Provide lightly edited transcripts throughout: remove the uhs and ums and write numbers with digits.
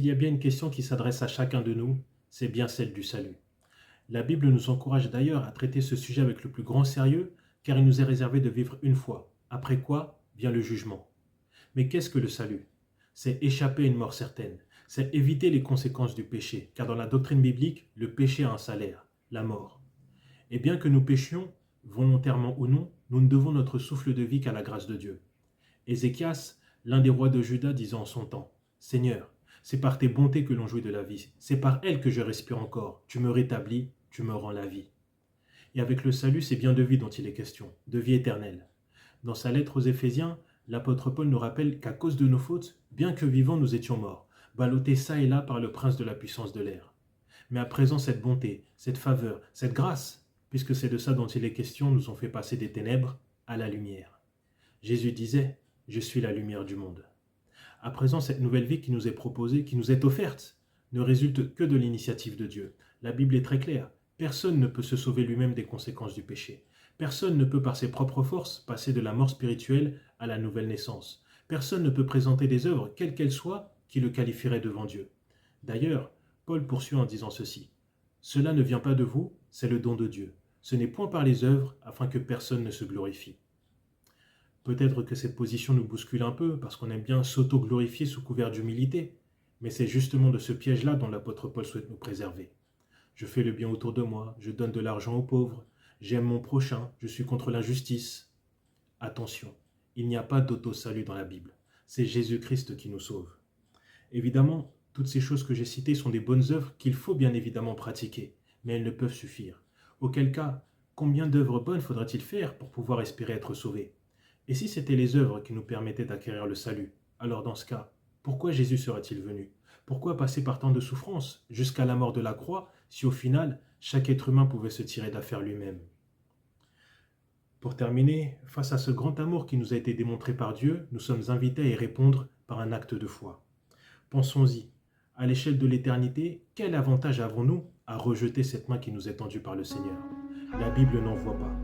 S'il y a bien une question qui s'adresse à chacun de nous, c'est bien celle du salut. La Bible nous encourage d'ailleurs à traiter ce sujet avec le plus grand sérieux, car il nous est réservé de vivre une fois, après quoi vient le jugement. Mais qu'est-ce que le salut? C'est échapper à une mort certaine, c'est éviter les conséquences du péché, car dans la doctrine biblique, le péché a un salaire, la mort. Et bien que nous péchions, volontairement ou non, nous ne devons notre souffle de vie qu'à la grâce de Dieu. Ézéchias, l'un des rois de Juda, disait en son temps, « Seigneur, c'est par tes bontés que l'on jouit de la vie, c'est par elles que je respire encore, tu me rétablis, tu me rends la vie. » Et avec le salut, c'est bien de vie dont il est question, de vie éternelle. Dans sa lettre aux Éphésiens, l'apôtre Paul nous rappelle qu'à cause de nos fautes, bien que vivants, nous étions morts, ballottés çà et là par le prince de la puissance de l'air. Mais à présent, cette bonté, cette faveur, cette grâce, puisque c'est de ça dont il est question, nous ont fait passer des ténèbres à la lumière. Jésus disait, « Je suis la lumière du monde ». À présent, cette nouvelle vie qui nous est proposée, qui nous est offerte, ne résulte que de l'initiative de Dieu. La Bible est très claire. Personne ne peut se sauver lui-même des conséquences du péché. Personne ne peut par ses propres forces passer de la mort spirituelle à la nouvelle naissance. Personne ne peut présenter des œuvres, quelles qu'elles soient, qui le qualifieraient devant Dieu. D'ailleurs, Paul poursuit en disant ceci. « Cela ne vient pas de vous, c'est le don de Dieu. Ce n'est point par les œuvres, afin que personne ne se glorifie. » Peut-être que cette position nous bouscule un peu, parce qu'on aime bien s'auto-glorifier sous couvert d'humilité, mais c'est justement de ce piège-là dont l'apôtre Paul souhaite nous préserver. Je fais le bien autour de moi, je donne de l'argent aux pauvres, j'aime mon prochain, je suis contre l'injustice. Attention, il n'y a pas d'auto-salut dans la Bible. C'est Jésus-Christ qui nous sauve. Évidemment, toutes ces choses que j'ai citées sont des bonnes œuvres qu'il faut bien évidemment pratiquer, mais elles ne peuvent suffire. Auquel cas, combien d'œuvres bonnes faudra-t-il faire pour pouvoir espérer être sauvé? Et si c'était les œuvres qui nous permettaient d'acquérir le salut, alors dans ce cas, pourquoi Jésus serait-il venu? Pourquoi passer par tant de souffrances, jusqu'à la mort de la croix, si au final, chaque être humain pouvait se tirer d'affaire lui-même? Pour terminer, face à ce grand amour qui nous a été démontré par Dieu, nous sommes invités à y répondre par un acte de foi. Pensons-y, à l'échelle de l'éternité, quel avantage avons-nous à rejeter cette main qui nous est tendue par le Seigneur? La Bible n'en voit pas.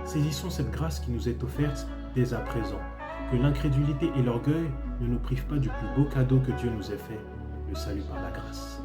Saisissons cette grâce qui nous est offerte dès à présent. Que l'incrédulité et l'orgueil ne nous privent pas du plus beau cadeau que Dieu nous ait fait, le salut par la grâce.